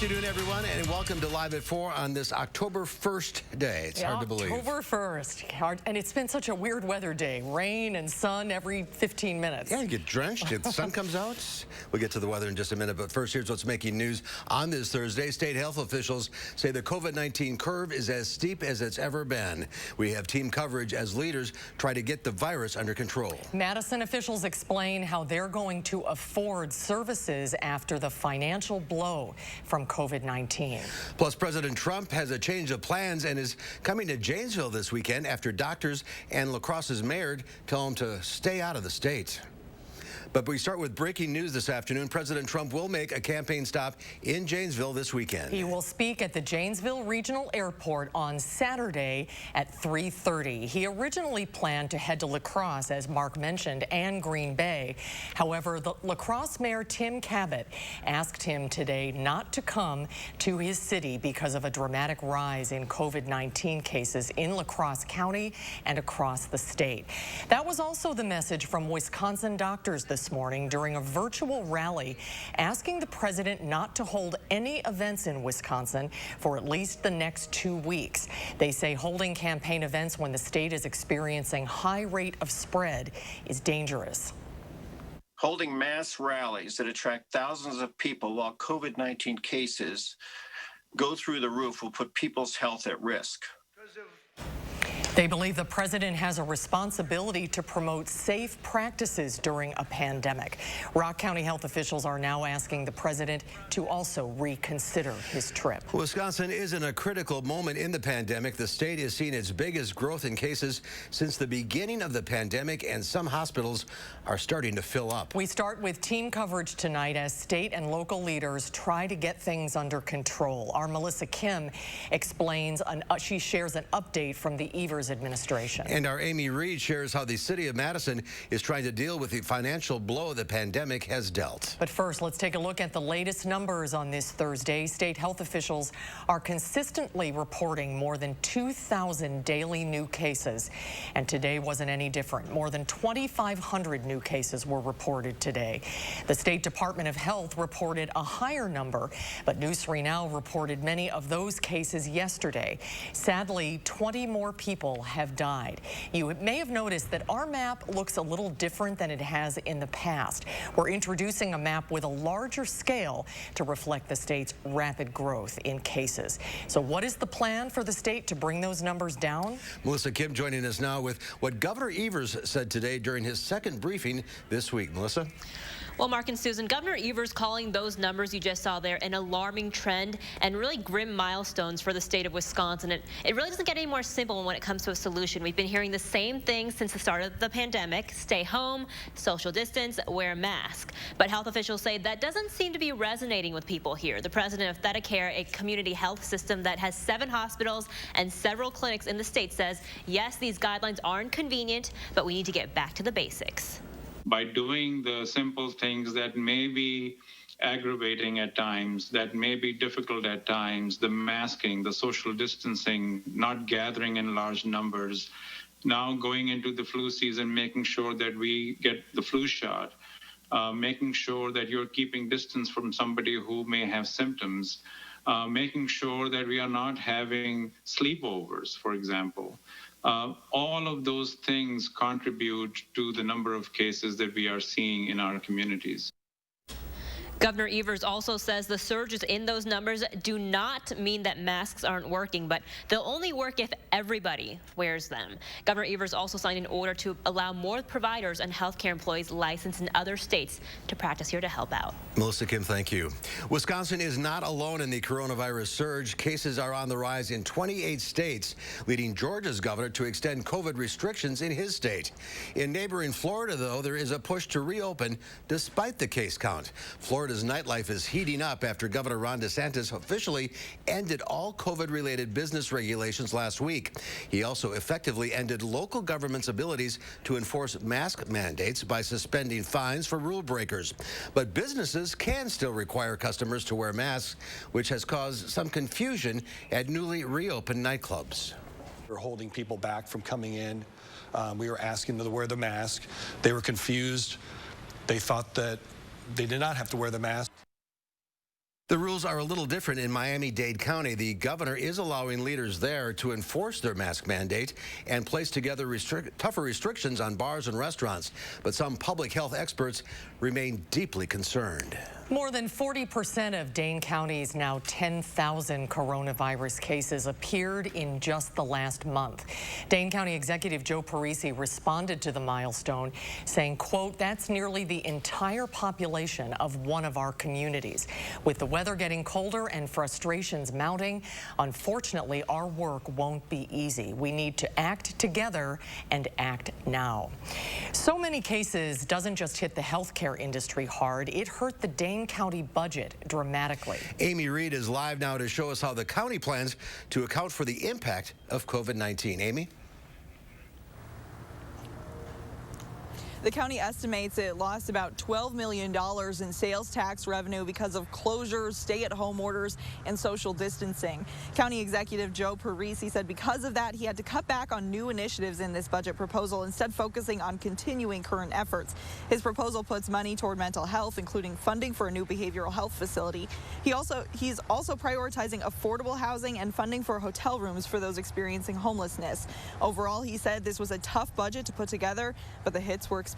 afternoon, everyone, and welcome to Live at 4 on this October 1st day. It's hard to believe. October 1st. And it's been such a weird weather day. Rain and sun every 15 minutes. Yeah, you get drenched. The sun comes out. We'll get to the weather in just a minute, but first, here's what's making news on this Thursday. State health officials say the COVID-19 curve is as steep as it's ever been. We have team coverage as leaders try to get the virus under control. Madison officials explain how they're going to afford services after the financial blow from COVID-19. Plus, President Trump has a change of plans and is coming to Janesville this weekend after doctors and La Crosse's mayor tell him to stay out of the state. But we start with breaking news this afternoon. President Trump will make a campaign stop in Janesville this weekend. He will speak at the Janesville Regional Airport on Saturday at 3:30. He originally planned to head to La Crosse, as Mark mentioned, and Green Bay. However, the La Crosse Mayor Tim Cabot asked him today not to come to his city because of a dramatic rise in COVID-19 cases in La Crosse County and across the state. That was also the message from Wisconsin doctors this morning during a virtual rally asking the president not to hold any events in Wisconsin for at least the next 2 weeks. They say holding campaign events when the state is experiencing high rate of spread is dangerous. Holding mass rallies that attract thousands of people while COVID-19 cases go through the roof will put people's health at risk. They believe the president has a responsibility to promote safe practices during a pandemic. Rock County health officials are now asking the president to also reconsider his trip. Wisconsin is in a critical moment in the pandemic. The state has seen its biggest growth in cases since the beginning of the pandemic, and some hospitals are starting to fill up. We start with team coverage tonight as state and local leaders try to get things under control. Our Melissa Kim explains, she shares an update from the Evers administration. And our Amy Reed shares how the city of Madison is trying to deal with the financial blow the pandemic has dealt. But first, let's take a look at the latest numbers on this Thursday. State health officials are consistently reporting more than 2,000 daily new cases. And today wasn't any different. More than 2,500 new cases were reported today. The State Department of Health reported a higher number, but News 3 Now reported many of those cases yesterday. Sadly, 20 more people have died. You may have noticed that our map looks a little different than it has in the past. We're introducing a map with a larger scale to reflect the state's rapid growth in cases. So what is the plan for the state to bring those numbers down? Melissa Kim joining us now with what Governor Evers said today during his second briefing this week. Melissa? Well, Mark and Susan, Governor Evers calling those numbers you just saw there an alarming trend and really grim milestones for the state of Wisconsin. It really doesn't get any more simple when it comes to a solution. We've been hearing the same thing since the start of the pandemic: stay home, social distance, wear a mask. But health officials say that doesn't seem to be resonating with people here. The president of ThedaCare, a community health system that has 7 hospitals and several clinics in the state, says, yes, these guidelines are inconvenient, but we need to get back to the basics. By doing the simple things that may be aggravating at times, that may be difficult at times, the masking, the social distancing, not gathering in large numbers, now going into the flu season, making sure that we get the flu shot, making sure that you're keeping distance from somebody who may have symptoms, making sure that we are not having sleepovers, for example. All of those things contribute to the number of cases that we are seeing in our communities. Governor Evers also says the surges in those numbers do not mean that masks aren't working, but they'll only work if everybody wears them. Governor Evers also signed an order to allow more providers and healthcare employees licensed in other states to practice here to help out. Melissa Kim, thank you. Wisconsin is not alone in the coronavirus surge. Cases are on the rise in 28 states, leading Georgia's governor to extend COVID restrictions in his state. In neighboring Florida, though, there is a push to reopen despite the case count. Florida's nightlife is heating up after Governor Ron DeSantis officially ended all COVID-related business regulations last week. He also effectively ended local government's abilities to enforce mask mandates by suspending fines for rule breakers. But businesses can still require customers to wear masks, which has caused some confusion at newly reopened nightclubs. We're holding people back from coming in. We were asking them to wear the mask. They were confused. They thought that they did not have to wear the mask. The rules are a little different in Miami-Dade County. The governor is allowing leaders there to enforce their mask mandate and place together tougher restrictions on bars and restaurants. But some public health experts remain deeply concerned. More than 40% of Dane County's now 10,000 coronavirus cases appeared in just the last month. Dane County Executive Joe Parisi responded to the milestone, saying, quote, "That's nearly the entire population of one of our communities. With the weather getting colder and frustrations mounting, unfortunately, our work won't be easy. We need to act together and act now." So many cases doesn't just hit the healthcare industry hard, it hurt the Dane County budget dramatically. Amy Reed is live now to show us how the county plans to account for the impact of COVID-19. Amy? The county estimates it lost about $12 million in sales tax revenue because of closures, stay-at-home orders, and social distancing. County Executive Joe Parisi said because of that, he had to cut back on new initiatives in this budget proposal, instead focusing on continuing current efforts. His proposal puts money toward mental health, including funding for a new behavioral health facility. He's also prioritizing affordable housing and funding for hotel rooms for those experiencing homelessness. Overall, he said this was a tough budget to put together, but the hits were expected.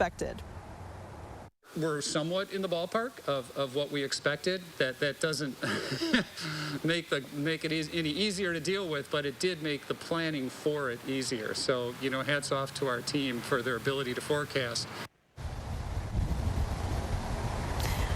We're somewhat in the ballpark of what we expected. That doesn't make it any easier to deal with, but it did make the planning for it easier. So, hats off to our team for their ability to forecast.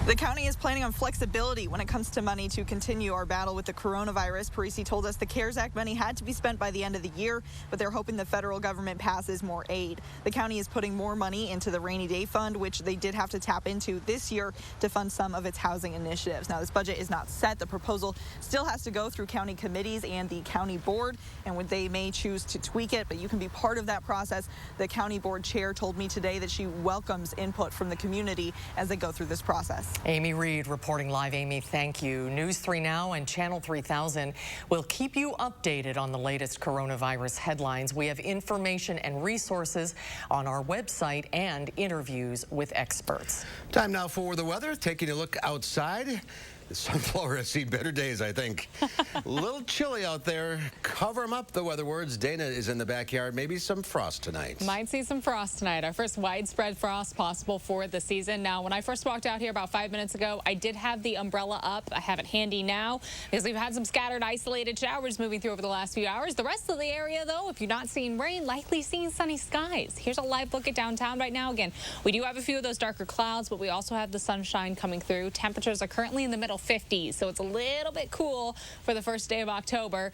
The county is planning on flexibility when it comes to money to continue our battle with the coronavirus. Parisi told us the CARES Act money had to be spent by the end of the year, but they're hoping the federal government passes more aid. The county is putting more money into the rainy day fund, which they did have to tap into this year to fund some of its housing initiatives. Now, this budget is not set. The proposal still has to go through county committees and the county board, and they may choose to tweak it, but you can be part of that process. The county board chair told me today that she welcomes input from the community as they go through this process. Amy Reed reporting live. Amy, thank you. News 3 Now and Channel 3000 will keep you updated on the latest coronavirus headlines. We have information and resources on our website and interviews with experts. Time now for the weather. Taking a look outside. The sunflower has seen better days, I think. A little chilly out there. Cover them up, the weather words. Dana is in the backyard. Maybe some frost tonight. Might see some frost tonight. Our first widespread frost possible for the season. Now, when I first walked out here about 5 minutes ago, I did have the umbrella up. I have it handy now because we've had some scattered, isolated showers moving through over the last few hours. The rest of the area, though, if you're not seeing rain, likely seeing sunny skies. Here's a live look at downtown right now. Again, we do have a few of those darker clouds, but we also have the sunshine coming through. Temperatures are currently in the middle 50s, so it's a little bit cool for the first day of October,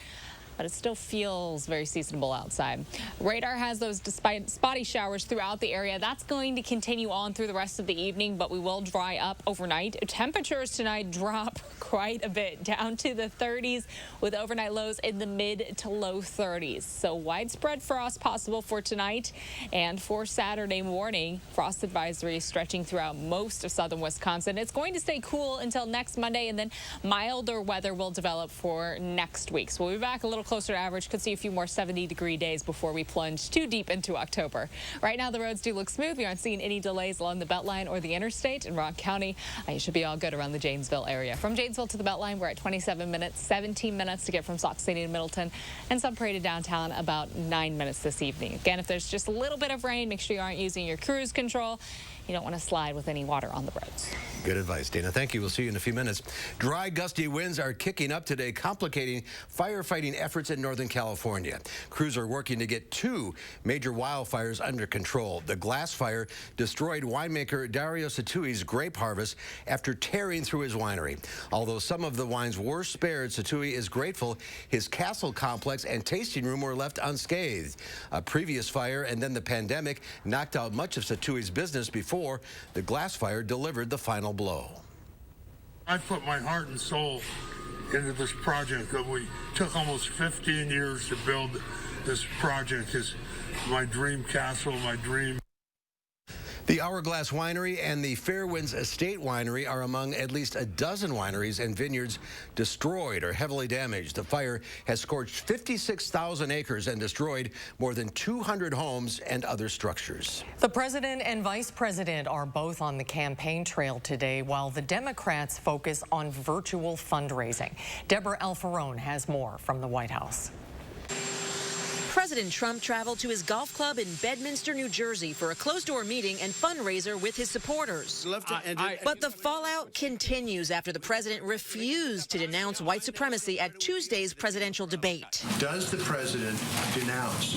but it still feels very seasonable outside. Radar has those spotty showers throughout the area. That's going to continue on through the rest of the evening, but we will dry up overnight. Temperatures tonight drop quite a bit, down to the 30s with overnight lows in the mid to low 30s. So widespread frost possible for tonight and for Saturday morning. Frost advisory stretching throughout most of southern Wisconsin. It's going to stay cool until next Monday, and then milder weather will develop for next week. So we'll be back a little closer to average. Could see a few more 70-degree days before we plunge too deep into October. Right now, the roads do look smooth. We aren't seeing any delays along the Beltline or the interstate in Rock County. You should be all good around the Janesville area. From Janesville to the Beltline, we're at 27 minutes, 17 minutes to get from Sauk City to Middleton, and some parade to downtown about 9 minutes this evening. Again, if there's just a little bit of rain, make sure you aren't using your cruise control. You don't want to slide with any water on the roads. Good advice, Dana. Thank you. We'll see you in a few minutes. Dry, gusty winds are kicking up today, complicating firefighting efforts in Northern California. Crews are working to get 2 major wildfires under control. The glass fire destroyed winemaker Dario Satui's grape harvest after tearing through his winery. Although some of the wines were spared, Satui is grateful his castle complex and tasting room were left unscathed. A previous fire and then the pandemic knocked out much of Satui's business before the glass fire delivered the final blow. I put my heart and soul into this project that we took almost 15 years to build. This project is my dream castle, my dream. The Hourglass Winery and the Fairwinds Estate Winery are among at least a dozen wineries and vineyards destroyed or heavily damaged. The fire has scorched 56,000 acres and destroyed more than 200 homes and other structures. The president and vice president are both on the campaign trail today, while the Democrats focus on virtual fundraising. Deborah Alfarone has more from the White House. President Trump traveled to his golf club in Bedminster, New Jersey for a closed-door meeting and fundraiser with his supporters. But the fallout continues after the president refused to denounce white supremacy at Tuesday's presidential debate. Does the president denounce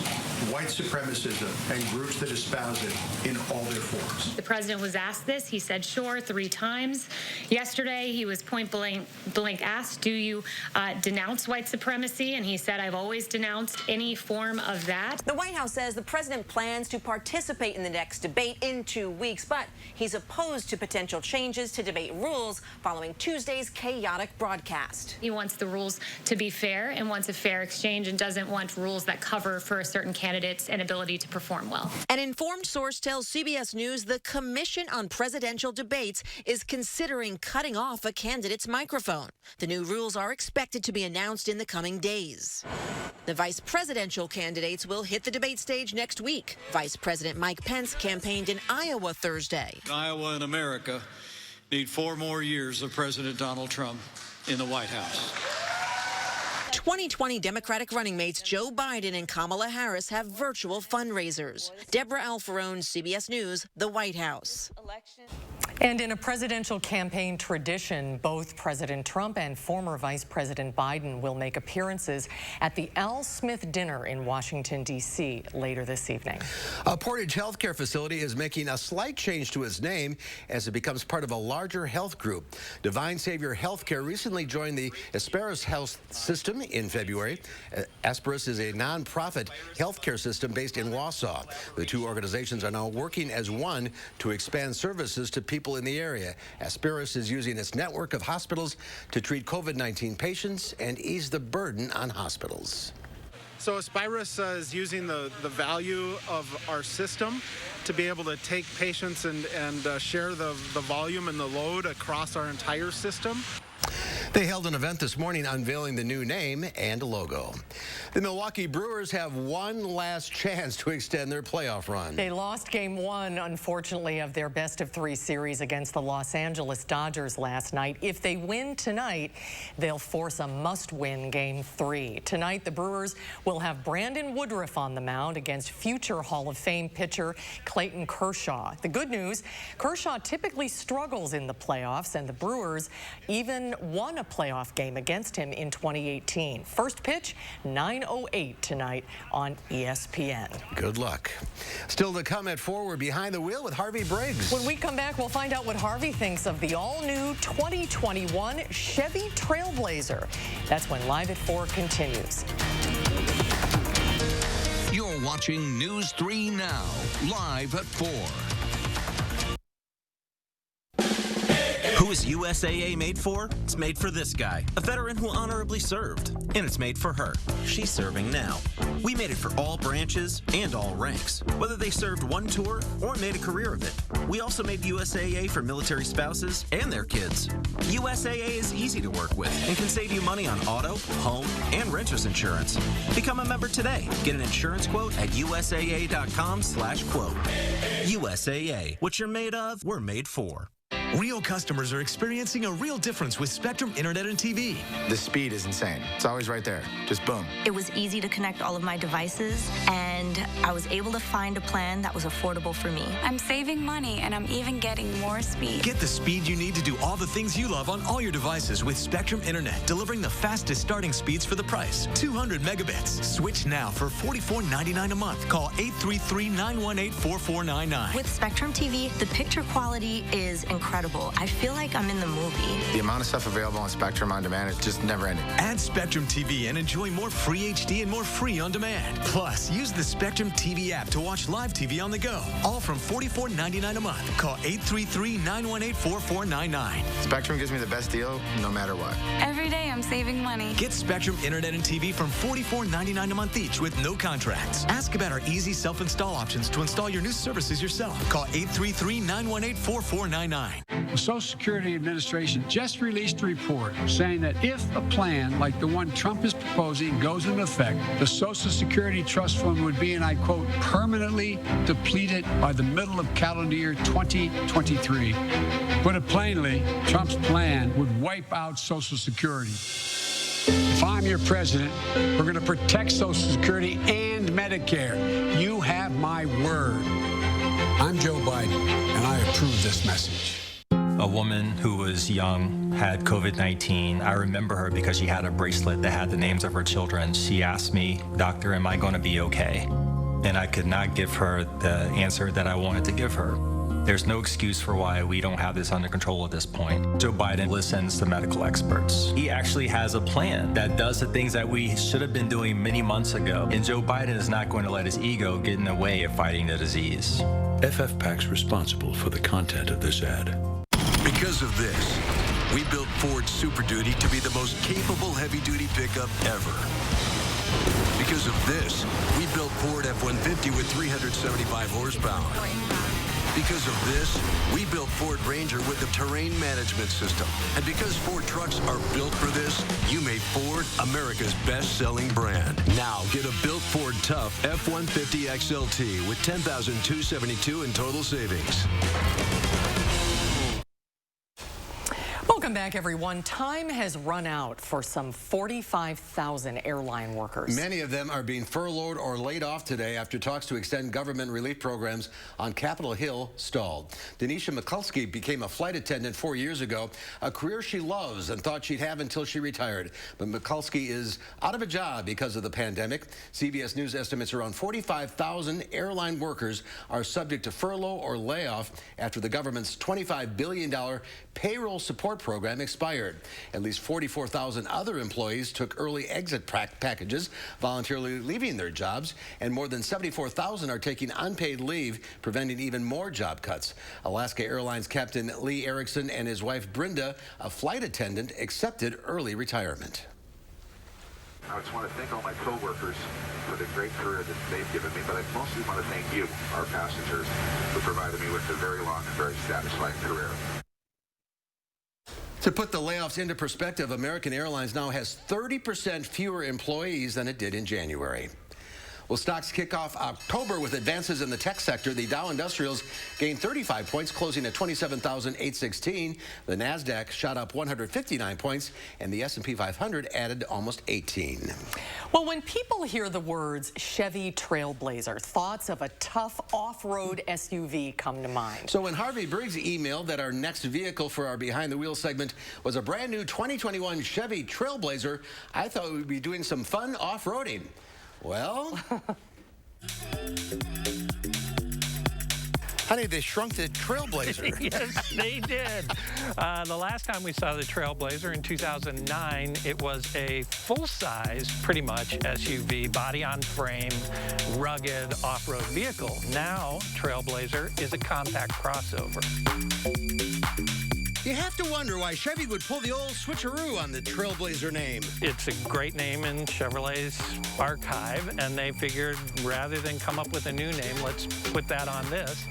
white supremacism and groups that espouse it in all their forms? The president was asked this. He said, sure, 3 times. Yesterday, he was point blank asked, do you denounce white supremacy? And he said, I've always denounced any form of that. The White House says the president plans to participate in the next debate in 2 weeks, but he's opposed to potential changes to debate rules following Tuesday's chaotic broadcast. He wants the rules to be fair and wants a fair exchange and doesn't want rules that cover for a certain candidate's inability to perform well. An informed source tells CBS News the Commission on Presidential Debates is considering cutting off a candidate's microphone. The new rules are expected to be announced in the coming days. The vice presidential candidates will hit the debate stage next week. Vice President Mike Pence campaigned in Iowa Thursday. Iowa and America need 4 more years of President Donald Trump in the White House. 2020 Democratic running mates Joe Biden and Kamala Harris have virtual fundraisers. Deborah Alfarone, CBS News, the White House. And in a presidential campaign tradition, both President Trump and former Vice President Biden will make appearances at the Al Smith Dinner in Washington, D.C. later this evening. A Portage healthcare facility is making a slight change to its name as it becomes part of a larger health group. Divine Savior Healthcare recently joined the Asperis Health System in February. Asperis is a nonprofit healthcare system based in Wausau. The two organizations are now working as one to expand services to people in the area. Asperis is using its network of hospitals to treat COVID-19 patients and ease the burden on hospitals. So Asperis is using the value of our system to be able to take patients and share the volume and the load across our entire system. They held an event this morning unveiling the new name and logo. The Milwaukee Brewers have one last chance to extend their playoff run. They lost Game 1, unfortunately, of their best-of-3 series against the Los Angeles Dodgers last night. If they win tonight, they'll force a must-win Game 3. Tonight, the Brewers will have Brandon Woodruff on the mound against future Hall of Fame pitcher Clayton Kershaw. The good news, Kershaw typically struggles in the playoffs, and the Brewers even won a playoff game against him in 2018. First pitch, 9:08 tonight on ESPN. Good luck. Still to come at 4, we're behind the wheel with Harvey Briggs. When we come back, we'll find out what Harvey thinks of the all-new 2021 Chevy Trailblazer. That's when Live at 4 continues. You're watching News 3 Now, live at 4. Who is USAA made for? It's made for this guy, a veteran who honorably served. And it's made for her. She's serving now. We made it for all branches and all ranks, whether they served one tour or made a career of it. We also made USAA for military spouses and their kids. USAA is easy to work with and can save you money on auto, home, and renter's insurance. Become a member today. Get an insurance quote at usaa.com/quote. USAA. What you're made of, we're made for. Real customers are experiencing a real difference with Spectrum Internet and TV. The speed is insane. It's always right there. Just boom. It was easy to connect all of my devices, and I was able to find a plan that was affordable for me. I'm saving money, and I'm even getting more speed. Get the speed you need to do all the things you love on all your devices with Spectrum Internet, delivering the fastest starting speeds for the price. 200 megabits. Switch now for $44.99 a month. Call 833-918-4499. With Spectrum TV, the picture quality is incredible. incredible. I feel like I'm in the movie. The amount of stuff available on Spectrum On Demand is just never ending. Add Spectrum TV and enjoy more free HD and more free on demand. Plus, use the Spectrum TV app to watch live TV on the go. All from $44.99 a month. Call 833-918-4499. Spectrum gives me the best deal no matter what. Every day I'm saving money. Get Spectrum Internet and TV from $44.99 a month each with no contracts. Ask about our easy self-install options to install your new services yourself. Call 833-918-4499. The Social Security Administration just released a report saying that if a plan like the one Trump is proposing goes into effect, the Social Security Trust Fund would be, and I quote, permanently depleted by the middle of calendar year 2023. Put it plainly, Trump's plan would wipe out Social Security. If I'm your president, we're going to protect Social Security and Medicare. You have my word. I'm Joe Biden, and I approve this message. A woman who was young had COVID-19. I remember her because she had a bracelet that had the names of her children. She asked me, "Doctor, am I going to be okay?" And I could not give her the answer that I wanted to give her. There's no excuse for why we don't have this under control at this point. Joe Biden listens to medical experts. He actually has a plan that does the things that we should have been doing many months ago. And Joe Biden is not going to let his ego get in the way of fighting the disease. FFPAC's responsible for the content of this ad. Because of this, we built Ford Super Duty to be the most capable heavy-duty pickup ever. Because of this, we built Ford F-150 with 375 horsepower. Because of this, we built Ford Ranger with the terrain management system. And because Ford trucks are built for this, you made Ford America's best-selling brand. Now, get a built Ford Tough F-150 XLT with $10,272 in total savings. Welcome back, everyone. Time has run out for some 45,000 airline workers. Many of them are being furloughed or laid off today after talks to extend government relief programs on Capitol Hill stalled. Denisha Mikulski became a flight attendant 4 years ago, a career she loves and thought she'd have until she retired. But Mikulski is out of a job because of the pandemic. CBS News estimates around 45,000 airline workers are subject to furlough or layoff after the government's $25 billion payroll support program expired. At least 44,000 other employees took early exit packages, voluntarily leaving their jobs, and more than 74,000 are taking unpaid leave, preventing even more job cuts. Alaska Airlines Captain Lee Erickson and his wife Brenda, a flight attendant, accepted early retirement. I just want to thank all my coworkers for the great career that they've given me, but I mostly want to thank you, our passengers, who provided me with a very long and very satisfying career. To put the layoffs into perspective, American Airlines now has 30% fewer employees than it did in January. Well, stocks kick off October with advances in the tech sector. The Dow Industrials gained 35 points, closing at 27,816. The NASDAQ shot up 159 points, and the S&P 500 added almost 18. Well, when people hear the words Chevy Trailblazer, thoughts of a tough off-road SUV come to mind. So when Harvey Briggs emailed that our next vehicle for our Behind the Wheel segment was a brand new 2021 Chevy Trailblazer, I thought we'd be doing some fun off-roading. Well, honey, they shrunk the Trailblazer. Yes, they did. The last time we saw the Trailblazer in 2009, it was a full-size, pretty much, SUV, body-on-frame, rugged off-road vehicle. Now, Trailblazer is a compact crossover. You have to wonder why Chevy would pull the old switcheroo on the Trailblazer name. It's a great name in Chevrolet's archive, and they figured rather than come up with a new name, let's put that on this.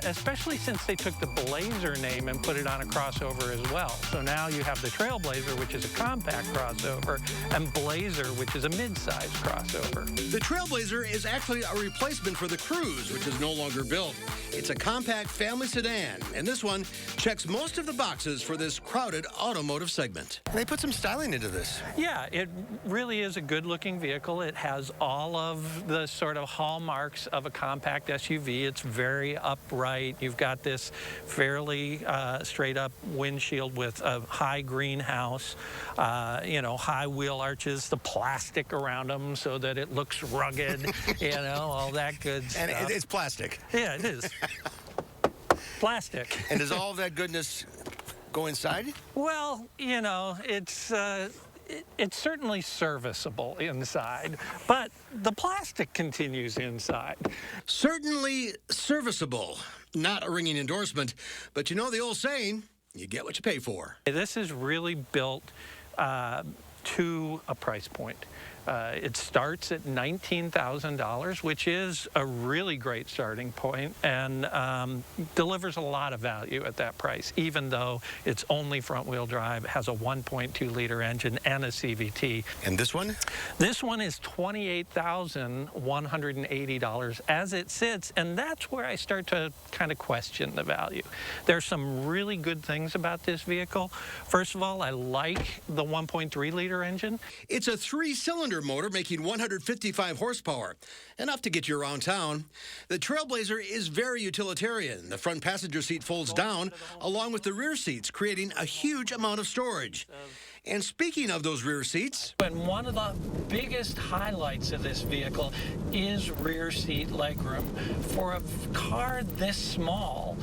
Especially since they took the Blazer name and put it on a crossover as well. So now you have the Trailblazer, which is a compact crossover, and Blazer, which is a mid-size crossover. The Trailblazer is actually a replacement for the Cruze, which is no longer built. It's a compact family sedan, and this one checks most of the boxes for this crowded automotive segment. They put some styling into this. Yeah, it really is a good-looking vehicle. It has all of the sort of hallmarks of a compact SUV. It's very upright. You've got this fairly straight-up windshield with a high greenhouse, high wheel arches, the plastic around them so that it looks rugged, all that good stuff. And it's plastic. Yeah, it is. Plastic. And does all of that goodness go inside? Well, you know, it's certainly serviceable inside, but the plastic continues inside. Certainly serviceable. Not a ringing endorsement, but you know the old saying, you get what you pay for. This is really built to a price point. It starts at $19,000, which is a really great starting point, and delivers a lot of value at that price, even though it's only front-wheel drive, has a 1.2-liter engine and a CVT. And this one? This one is $28,180 as it sits, and that's where I start to kind of question the value. There's some really good things about this vehicle. First of all, I like the 1.3-liter engine. It's a 3-cylinder motor making 155 horsepower, enough to get you around town. The Trailblazer is very utilitarian. The front passenger seat folds down along with the rear seats, creating a huge amount of storage. And speaking of those rear seats, and one of the biggest highlights of this vehicle is rear seat legroom. For a car this small,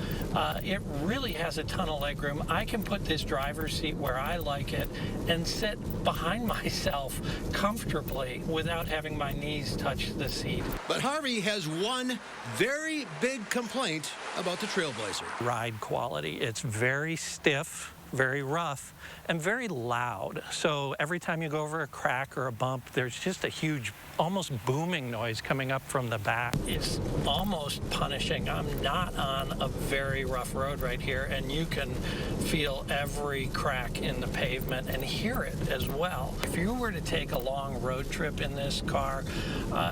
it really has a ton of legroom. I can put this driver's seat where I like it and sit behind myself comfortably without having my knees touch the seat. but Harvey has one very big complaint about the Trailblazer. Ride quality. It's very stiff, very rough, and very loud. So every time you go over a crack or a bump, there's just a huge, almost booming noise coming up from the back. It's almost punishing. I'm not on a very rough road right here, and you can feel every crack in the pavement and hear it as well. If you were to take a long road trip in this car,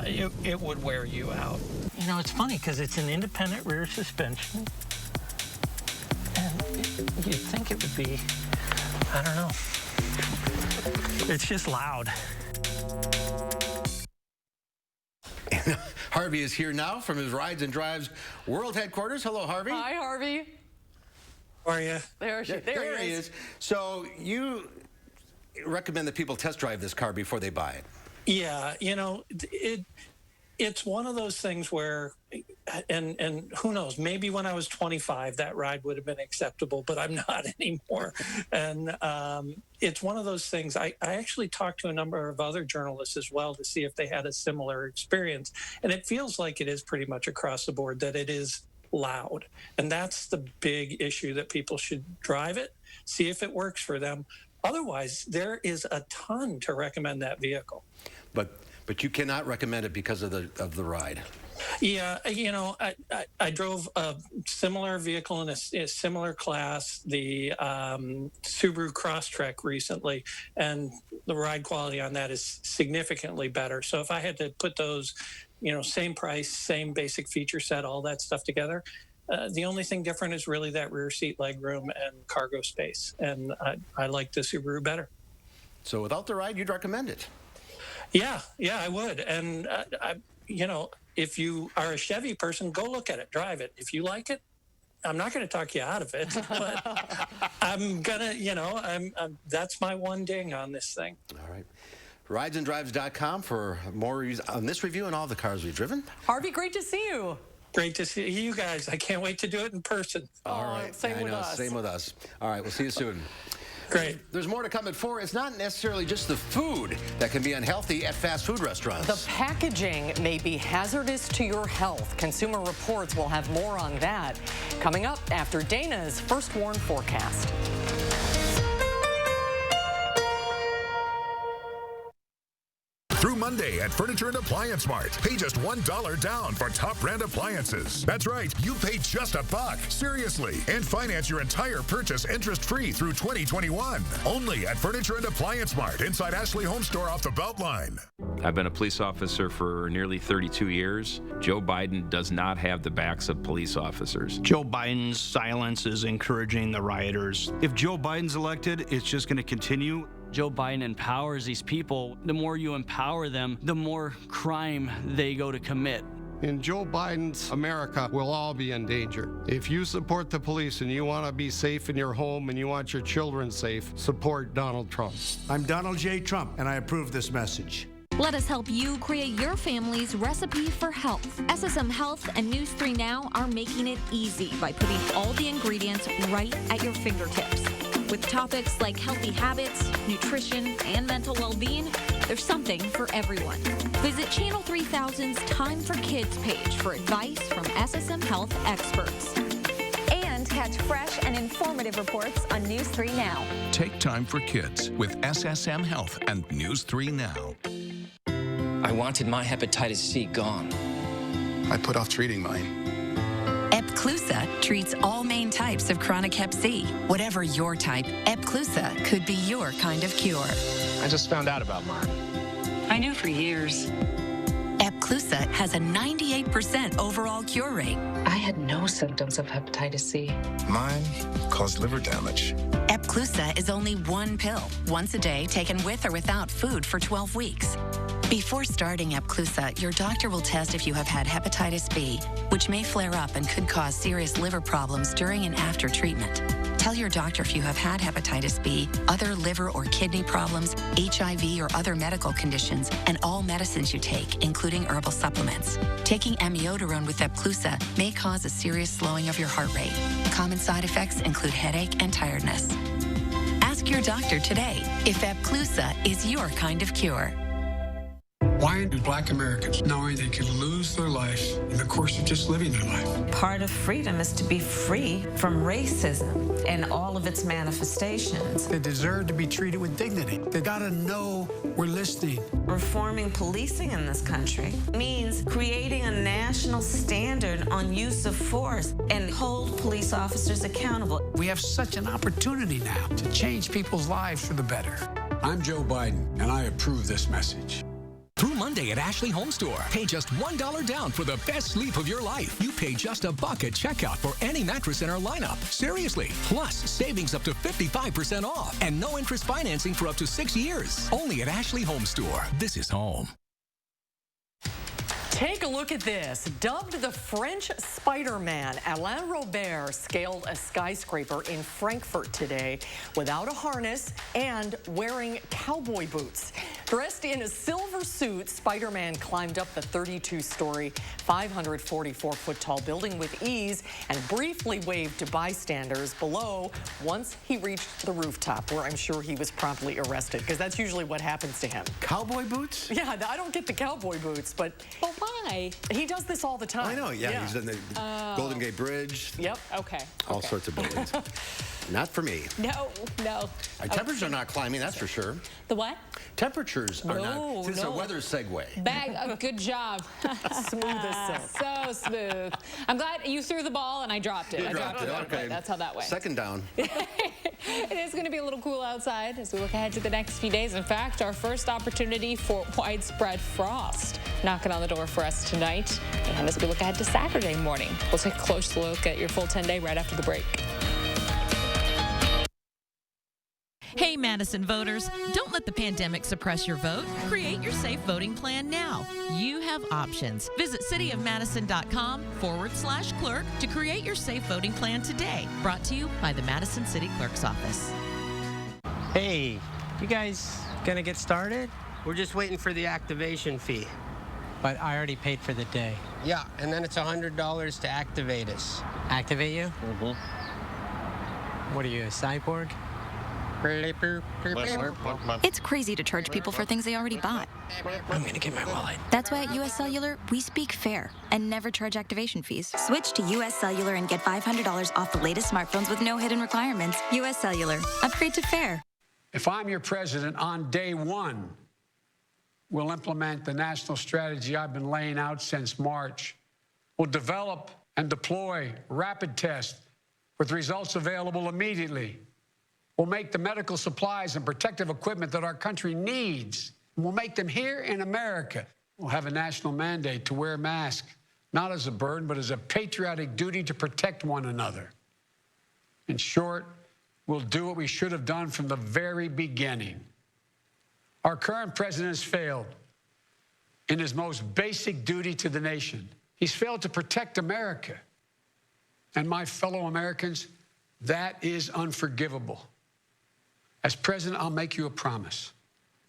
it would wear you out. You know, it's funny because it's an independent rear suspension. You'd think it would be, I don't know. It's just loud. Harvey is here now from his Rides and Drives World Headquarters. Hello, Harvey. Hi, Harvey. How are you? There he is. So you recommend that people test drive this car before they buy it? Yeah, you know, it's one of those things where, and who knows, maybe when I was 25, that ride would have been acceptable, but I'm not anymore. And it's one of those things. I actually talked to a number of other journalists as well to see if they had a similar experience. And it feels like it is pretty much across the board that it is loud. And that's the big issue, that people should drive it, see if it works for them. Otherwise, there is a ton to recommend that vehicle. But you cannot recommend it because of the ride. Yeah, you know, I drove a similar vehicle in a similar class, the Subaru Crosstrek recently, and the ride quality on that is significantly better. So if I had to put those, you know, same price, same basic feature set, all that stuff together, the only thing different is really that rear seat legroom and cargo space, and I like the Subaru better. So without the ride, you'd recommend it? Yeah, I would. And, you know, if you are a Chevy person, go look at it, drive it. If you like it, I'm not going to talk you out of it, but I'm going to, you know, that's my one ding on this thing. All right. Ridesanddrives.com for more reviews on this review and all the cars we've driven. Harvey, great to see you. Great to see you guys. I can't wait to do it in person. All right. Same with us. Same with us. All right. We'll see you soon. Great. There's more to come at 4. It's not necessarily just the food that can be unhealthy at fast food restaurants. The packaging may be hazardous to your health. Consumer Reports will have more on that coming up after Dana's First Warn forecast. Through Monday at Furniture and Appliance Mart. Pay just $1 down for top brand appliances. That's right, you pay just $1. Seriously. And finance your entire purchase interest-free through 2021. Only at Furniture and Appliance Mart inside Ashley Home Store off the Beltline. I've been a police officer for nearly 32 years. Joe Biden does not have the backs of police officers. Joe Biden's silence is encouraging the rioters. If Joe Biden's elected, it's just going to continue. Joe Biden empowers these people. The more you empower them, the more crime they go to commit. In Joe Biden's America, we'll all be in danger. If you support the police and you want to be safe in your home and you want your children safe, support Donald Trump. I'm Donald J. Trump, and I approve this message. Let us help you create your family's recipe for health. SSM Health and News 3 Now are making it easy by putting all the ingredients right at your fingertips. With topics like healthy habits, nutrition, and mental well-being, there's something for everyone. Visit Channel 3000's Time for Kids page for advice from SSM Health experts. And catch fresh and informative reports on News 3 Now. Take time for kids with SSM Health and News 3 Now. I wanted my hepatitis C gone. I put off treating mine. Epclusa treats all main types of chronic hep C. Whatever your type, Epclusa could be your kind of cure. I just found out about mine. I knew for years. Epclusa has a 98% overall cure rate. I had no symptoms of hepatitis C. Mine caused liver damage. Epclusa is only one pill, once a day, taken with or without food for 12 weeks. Before starting Epclusa, your doctor will test if you have had hepatitis B, which may flare up and could cause serious liver problems during and after treatment. Tell your doctor if you have had hepatitis B, other liver or kidney problems, HIV or other medical conditions, and all medicines you take, including herbal supplements. Taking amiodarone with Epclusa may cause a serious slowing of your heart rate. Common side effects include headache and tiredness. Ask your doctor today if Epclusa is your kind of cure. Why do Black Americans, knowing they could lose their life in the course of just living their life? Part of freedom is to be free from racism and all of its manifestations. They deserve to be treated with dignity. They gotta know we're listening. Reforming policing in this country means creating a national standard on use of force and hold police officers accountable. We have such an opportunity now to change people's lives for the better. I'm Joe Biden, and I approve this message. Through Monday at Ashley Home Store. Pay just $1 down for the best sleep of your life. You pay just $1 at checkout for any mattress in our lineup. Seriously. Plus, savings up to 55% off. And no interest financing for up to 6 years. Only at Ashley Home Store. This is home. Take a look at this. Dubbed the French Spider-Man, Alain Robert scaled a skyscraper in Frankfurt today without a harness and wearing cowboy boots. Dressed in a silver suit, Spider-Man climbed up the 32-story, 544-foot-tall building with ease and briefly waved to bystanders below once he reached the rooftop, where I'm sure he was promptly arrested, because that's usually what happens to him. Cowboy boots? Yeah, I don't get the cowboy boots, but why? He does this all the time. I know, yeah. He's in the Golden Gate Bridge. Yep. Okay. All sorts of buildings. Not for me. No. Temperatures are not climbing, that's for sure. The what? Temperatures are not. This is a weather segue. Good job. Smooth as silk. So smooth. I'm glad you threw the ball and I dropped it. You dropped it. Okay. That's how that went. Second down. It is going to be a little cool outside as we look ahead to the next few days. In fact, our first opportunity for widespread frost knocking on the door for us tonight. And as we look ahead to Saturday morning, we'll take a close look at your full 10-day right after the break. Hey, Madison voters, don't let the pandemic suppress your vote. Create your safe voting plan now. You have options. Visit cityofmadison.com/clerk to create your safe voting plan today. Brought to you by the Madison City Clerk's Office. Hey, you guys gonna get started? We're just waiting for the activation fee. But I already paid for the day. Yeah, and then it's $100 to activate us. Activate you? Mm-hmm. What are you, a cyborg? It's crazy to charge people for things they already bought. I'm gonna get my wallet. That's why at US Cellular, we speak fair and never charge activation fees. Switch to US Cellular and get $500 off the latest smartphones with no hidden requirements. US Cellular. Upgrade to fair. If I'm your president, on day one, we'll implement the national strategy I've been laying out since March. We'll develop and deploy rapid tests with results available immediately. We'll make the medical supplies and protective equipment that our country needs. We'll make them here in America. We'll have a national mandate to wear masks, not as a burden, but as a patriotic duty to protect one another. In short, we'll do what we should have done from the very beginning. Our current president has failed in his most basic duty to the nation. He's failed to protect America. And my fellow Americans, that is unforgivable. As president, I'll make you a promise.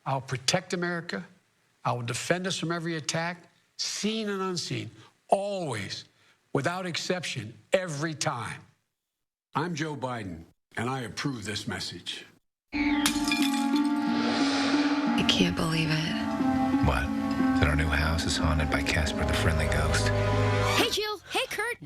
I'll protect America, I will defend us from every attack, seen and unseen, always, without exception, every time. I'm Joe Biden, and I approve this message. I can't believe it. What? That our new house is haunted by Casper the Friendly Ghost. Hey, Jill. Hey, Kurt.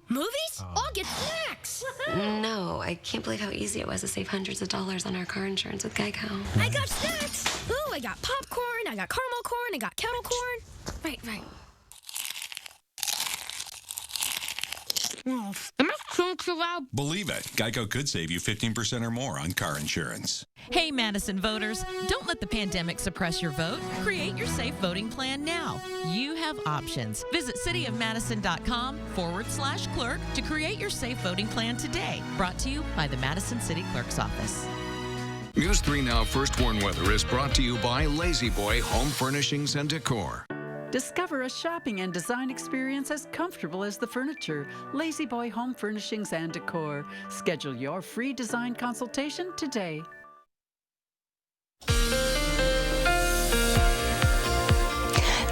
Movies? I'll get snacks. No, I can't believe how easy it was to save hundreds of dollars on our car insurance with Geico. I got snacks. Ooh, I got popcorn. I got caramel corn. I got kettle corn. Right. Oh, am I so too loud? Believe it, Geico could save you 15% or more on car insurance. Hey, Madison voters, don't let the pandemic suppress your vote. Create your safe voting plan now. You have options. Visit cityofmadison.com/clerk to create your safe voting plan today. Brought to you by the Madison City Clerk's Office. News 3 Now First Warn Weather is brought to you by Lazy Boy Home Furnishings and Decor. Discover a shopping and design experience as comfortable as the furniture. Lazy Boy Home Furnishings and Decor. Schedule your free design consultation today.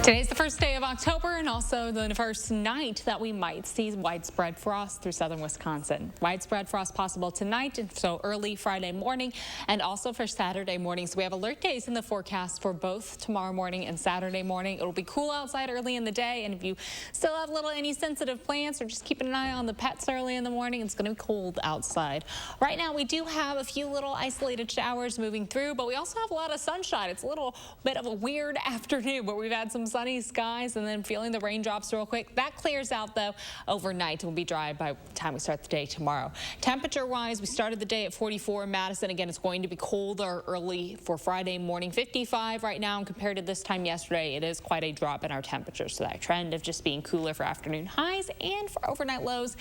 Today's the first day of October and also the first night that we might see widespread frost through southern Wisconsin. Widespread frost possible tonight and so early Friday morning and also for Saturday morning. So we have alert days in the forecast for both tomorrow morning and Saturday morning. It'll be cool outside early in the day, and if you still have any sensitive plants or just keeping an eye on the pets early in the morning, it's going to be cold outside. Right now we do have a few little isolated showers moving through, but we also have a lot of sunshine. It's a little bit of a weird afternoon, but we've had some sunny skies and then feeling the raindrops real quick. That clears out though overnight. We'll be dry by the time we start the day tomorrow. Temperature wise, we started the day at 44 in Madison. Again, it's going to be colder early for Friday morning. 55 right now, and compared to this time yesterday, it is quite a drop in our temperatures. So that trend of just being cooler for afternoon highs and for overnight lows,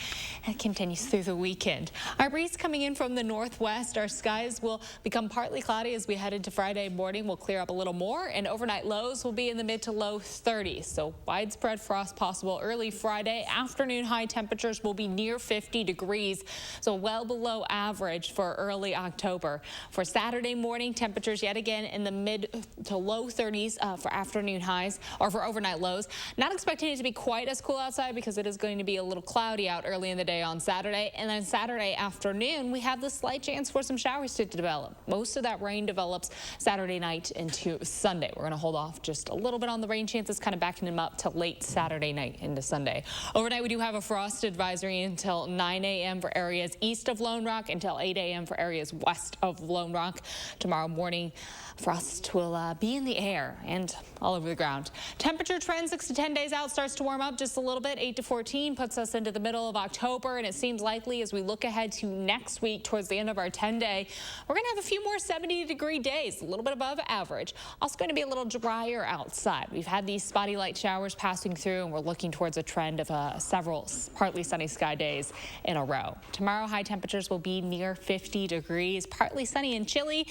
it continues through the weekend. Our breeze coming in from the northwest. Our skies will become partly cloudy as we head into Friday morning. We'll clear up a little more, and overnight lows will be in the mid to low 30s. So widespread frost possible early Friday. Afternoon high temperatures will be near 50 degrees, so well below average for early October. For Saturday morning, temperatures yet again in the mid to low 30s for afternoon highs or for overnight lows. Not expecting it to be quite as cool outside because it is going to be a little cloudy out early in the day on Saturday. And then Saturday afternoon, we have the slight chance for some showers to develop. Most of that rain develops Saturday night into Sunday. We're going to hold off just a little bit on the rain chances, kind of backing them up to late Saturday night into Sunday. Overnight, we do have a frost advisory until 9 a.m. for areas east of Lone Rock, until 8 a.m. for areas west of Lone Rock. Tomorrow morning, frost will be in the air and all over the ground. Temperature trend 6 to 10 days out starts to warm up just a little bit. 8 to 14 puts us into the middle of October, and it seems likely as we look ahead to next week towards the end of our 10-day, we're going to have a few more 70-degree days, a little bit above average. Also going to be a little drier outside. We've had these spotty light showers passing through, and we're looking towards a trend of several partly sunny sky days in a row. Tomorrow, high temperatures will be near 50 degrees, partly sunny and chilly,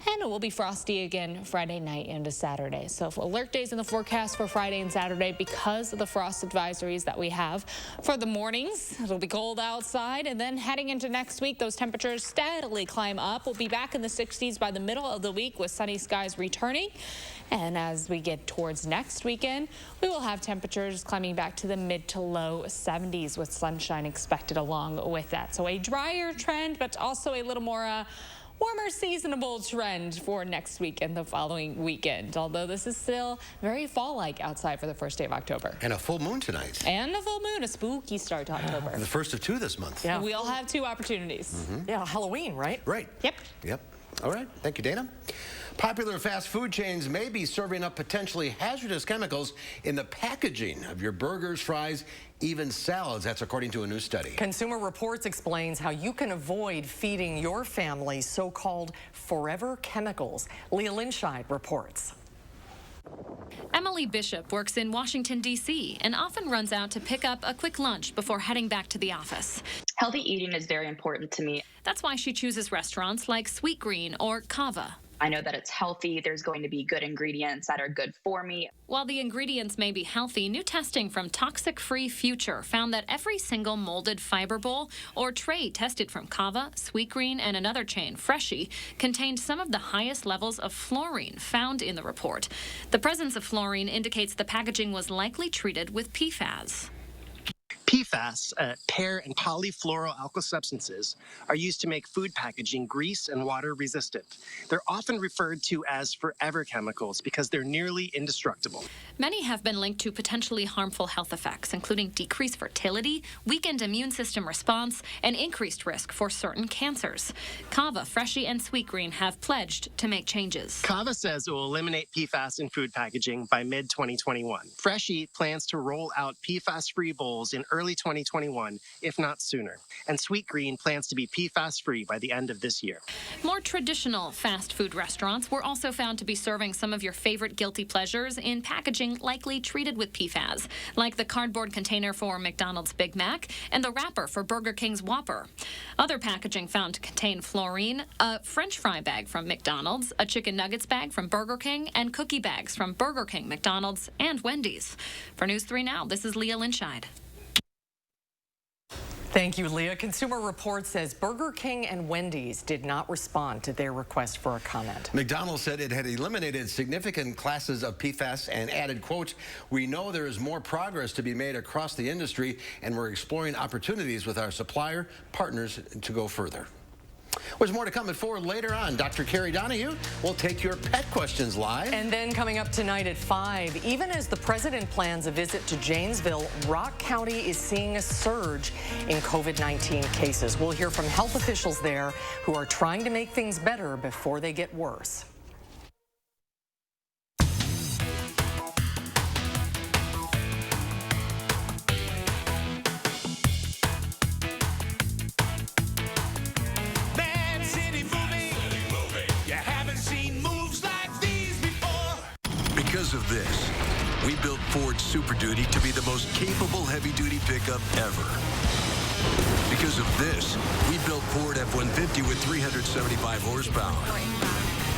and it will be frosty again Friday night into Saturday. So alert days in the forecast for Friday and Saturday because of the frost advisories that we have. For the mornings, it'll be cold outside, and then heading into next week, those temperatures steadily climb up. We'll be back in the 60s by the middle of the week with sunny skies returning. And as we get towards next weekend, we will have temperatures climbing back to the mid to low 70s with sunshine expected along with that. So a drier trend, but also a little more warmer seasonable trend for next week and the following weekend, although this is still very fall-like outside for the first day of October. And a full moon tonight. And a full moon, a spooky start to October. And the first of 2 this month. Yeah. We'll have 2 opportunities. Yeah, Halloween, right? Right. Yep. All right. Thank you, Dana. Popular fast food chains may be serving up potentially hazardous chemicals in the packaging of your burgers, fries, even salads. That's according to a new study. Consumer Reports explains how you can avoid feeding your family so-called forever chemicals. Leah Linscheid reports. Emily Bishop works in Washington, D.C. and often runs out to pick up a quick lunch before heading back to the office. Healthy eating is very important to me. That's why she chooses restaurants like Sweet Green or Kava. I know that it's healthy. There's going to be good ingredients that are good for me. While the ingredients may be healthy, new testing from Toxic Free Future found that every single molded fiber bowl or tray tested from Kava, Sweetgreen, and another chain, Freshie, contained some of the highest levels of fluorine found in the report. The presence of fluorine indicates the packaging was likely treated with PFAS. PFAS, pair and polyfluoroalkyl substances, are used to make food packaging grease and water resistant. They're often referred to as forever chemicals because they're nearly indestructible. Many have been linked to potentially harmful health effects, including decreased fertility, weakened immune system response, and increased risk for certain cancers. Kava, Freshie, and Sweetgreen have pledged to make changes. Kava says it will eliminate PFAS in food packaging by mid-2021. Freshie plans to roll out PFAS-free bowls in early 2021, if not sooner. And Sweetgreen plans to be PFAS-free by the end of this year. More traditional fast food restaurants were also found to be serving some of your favorite guilty pleasures in packaging likely treated with PFAS, like the cardboard container for McDonald's Big Mac and the wrapper for Burger King's Whopper. Other packaging found to contain fluorine, a French fry bag from McDonald's, a chicken nuggets bag from Burger King, and cookie bags from Burger King, McDonald's, and Wendy's. For News 3 Now, this is Leah Lynchide. Thank you, Leah. Consumer Reports says Burger King and Wendy's did not respond to their request for a comment. McDonald's said it had eliminated significant classes of PFAS and added, quote, "We know there is more progress to be made across the industry, and we're exploring opportunities with our supplier partners to go further." There's more to come at 4 later on. Dr. Carrie Donahue will take your pet questions live. And then coming up tonight at 5, even as the president plans a visit to Janesville, Rock County is seeing a surge in COVID-19 cases. We'll hear from health officials there who are trying to make things better before they get worse. Because of this, we built Ford Super Duty to be the most capable heavy-duty pickup ever. Because of this, we built Ford F-150 with 375 horsepower.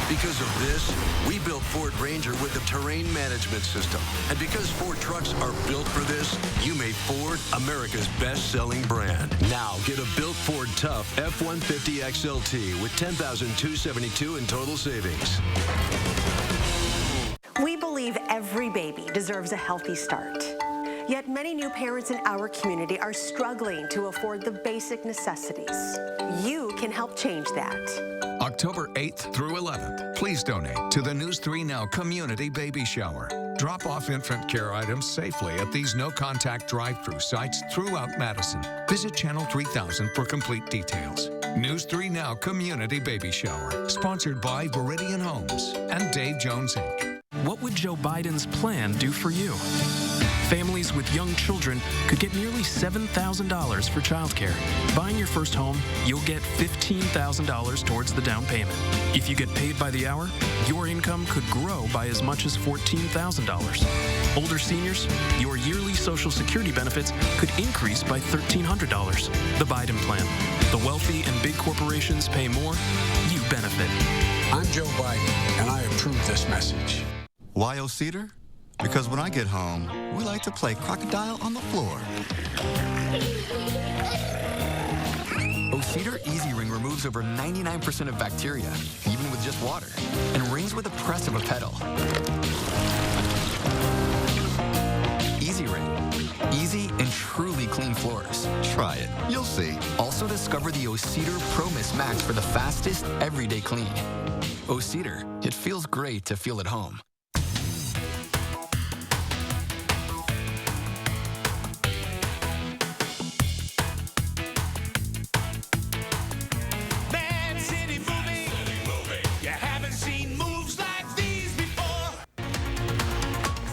Because of this, we built Ford Ranger with a terrain management system. And because Ford trucks are built for this, you made Ford America's best-selling brand. Now, get a built Ford Tough F-150 XLT with $10,272 in total savings. We believe every baby deserves a healthy start. Yet many new parents in our community are struggling to afford the basic necessities. You can help change that. October 8th through 11th, please donate to the News 3 Now Community Baby Shower. Drop off infant care items safely at these no-contact drive-through sites throughout Madison. Visit Channel 3000 for complete details. News 3 Now Community Baby Shower, sponsored by Viridian Homes and Dave Jones, Inc. What would Joe Biden's plan do for you? Families with young children could get nearly $7,000 for childcare. Buying your first home, you'll get $15,000 towards the down payment. If you get paid by the hour, your income could grow by as much as $14,000. Older seniors, your yearly Social Security benefits could increase by $1,300. The Biden plan. The wealthy and big corporations pay more, you benefit. I'm Joe Biden, and I approve this message. Why Cedar? Because when I get home, we like to play crocodile on the floor. Cedar Easy Ring removes over 99% of bacteria, even with just water, and rings with the press of a pedal. Easy Ring. Easy and truly clean floors. Try it. You'll see. Also discover the Cedar Pro Mist Max for the fastest everyday clean. Cedar. It feels great to feel at home.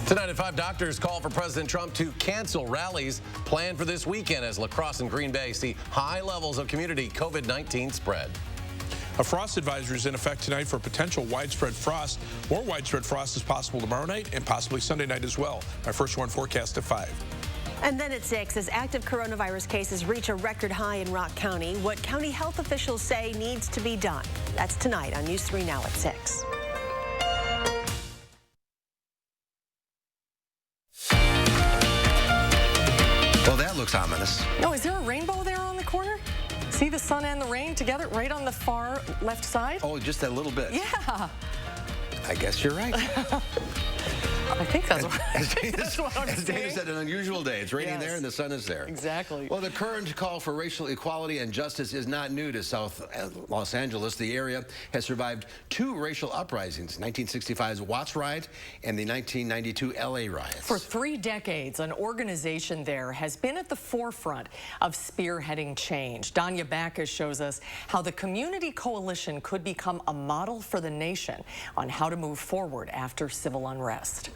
Tonight at 5, doctors call for President Trump to cancel rallies planned for this weekend as La Crosse and Green Bay see high levels of community COVID-19 spread. A frost advisory is in effect tonight for potential widespread frost. More widespread frost is possible tomorrow night and possibly Sunday night as well. Our first one forecast at 5. And then at 6, as active coronavirus cases reach a record high in Rock County, what county health officials say needs to be done. That's tonight on News 3 Now at 6. Well, that looks ominous. Oh, is there a rainbow there on the corner? See the sun and the rain together right on the far left side? Oh, just that little bit. Yeah. I guess you're right. I think that's what I'm as Dana saying. said, an unusual day. It's raining there and the sun is there. Exactly. Well, the current call for racial equality and justice is not new to South Los Angeles. The area has survived 2 racial uprisings, 1965's Watts riot and the 1992 LA riots. For 3 decades, an organization there has been at the forefront of spearheading change. Danya Backus shows us how the Community Coalition could become a model for the nation on how to move forward after civil unrest.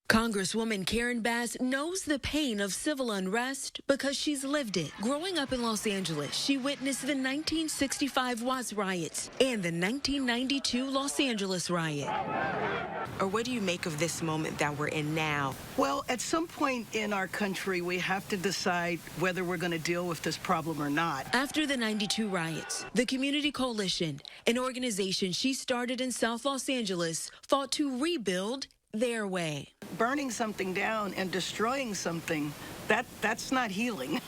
Congresswoman Karen Bass knows the pain of civil unrest because she's lived it. Growing up in Los Angeles, she witnessed the 1965 Watts riots and the 1992 Los Angeles riot. Or what do you make of this moment that we're in now? Well, at some point in our country, we have to decide whether we're going to deal with this problem or not. After the 92 riots, the Community Coalition, an organization she started in South Los Angeles, fought to rebuild their way. Burning something down and destroying something, that's not healing.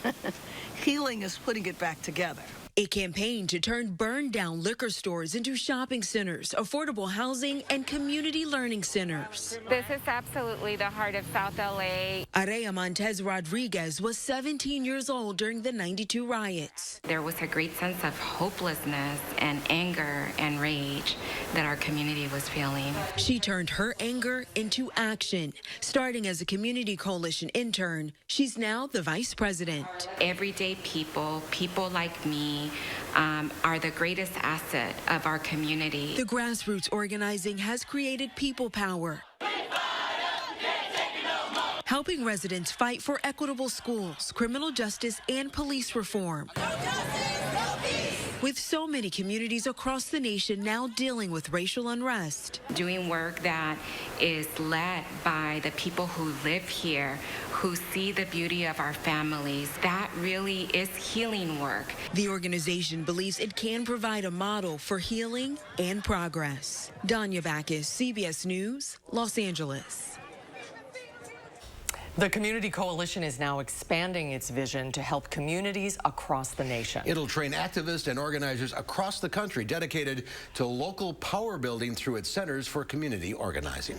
Healing is putting it back together. A campaign to turn burned-down liquor stores into shopping centers, affordable housing, and community learning centers. This is absolutely the heart of South LA. Areya Montez Rodriguez was 17 years old during the 92 riots. There was a great sense of hopelessness and anger and rage that our community was feeling. She turned her anger into action. Starting as a Community Coalition intern, she's now the vice president. Everyday people like me, are the greatest asset of our community. The grassroots organizing has created people power, helping residents fight for equitable schools, criminal justice, and police reform. With so many communities across the nation now dealing with racial unrest. Doing work that is led by the people who live here, who see the beauty of our families, that really is healing work. The organization believes it can provide a model for healing and progress. Danya Backus, CBS News, Los Angeles. The Community Coalition is now expanding its vision to help communities across the nation. It'll train activists and organizers across the country dedicated to local power building through its centers for community organizing.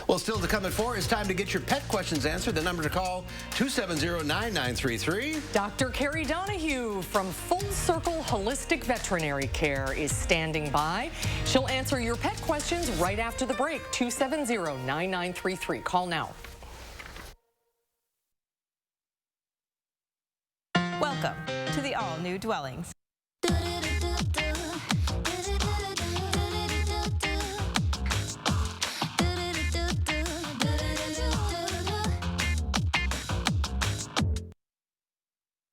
Well, still to come at 4, it's time to get your pet questions answered. The number to call, 270-9933. Dr. Carrie Donahue from Full Circle Holistic Veterinary Care is standing by. She'll answer your pet questions right after the break, 270-9933. Call now. Welcome to the all-new Dwellings.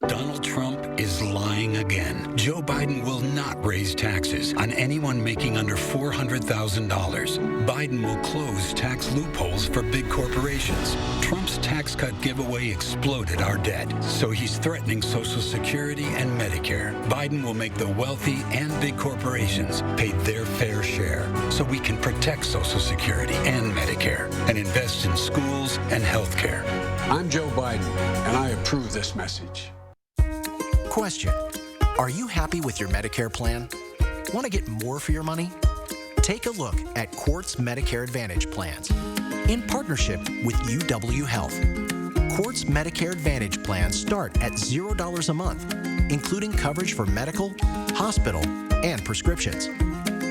Donald Trump is lying again. Joe Biden will not raise taxes on anyone making under $400,000. Biden will close tax loopholes for big corporations. Trump's tax cut giveaway exploded our debt, so he's threatening Social Security and Medicare. Biden will make the wealthy and big corporations pay their fair share, so we can protect Social Security and Medicare and invest in schools and health care. I'm Joe Biden, and I approve this message. Question: are you happy with your Medicare plan? Want to get more for your money? Take a look at Quartz Medicare Advantage plans in partnership with UW Health. Quartz Medicare Advantage plans start at $0 a month, including coverage for medical, hospital, and prescriptions.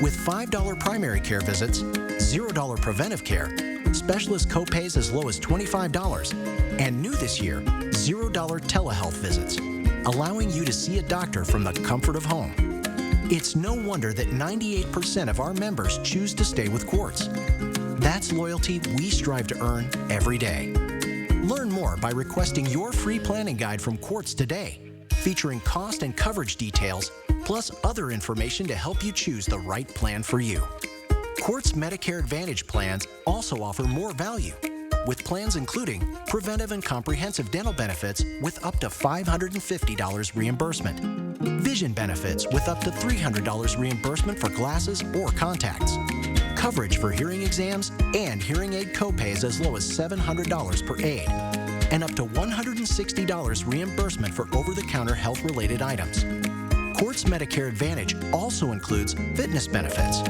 With $5 primary care visits, $0 preventive care, specialist copays as low as $25, and new this year, $0 telehealth visits, allowing you to see a doctor from the comfort of home. It's no wonder that 98% of our members choose to stay with Quartz. That's loyalty we strive to earn every day. Learn more by requesting your free planning guide from Quartz today, featuring cost and coverage details, plus other information to help you choose the right plan for you. Quartz Medicare Advantage plans also offer more value. with plans including preventive and comprehensive dental benefits with up to $550 reimbursement, vision benefits with up to $300 reimbursement for glasses or contacts, coverage for hearing exams and hearing aid copays as low as $700 per aid, and up to $160 reimbursement for over-the-counter health-related items. Quartz Medicare Advantage also includes fitness benefits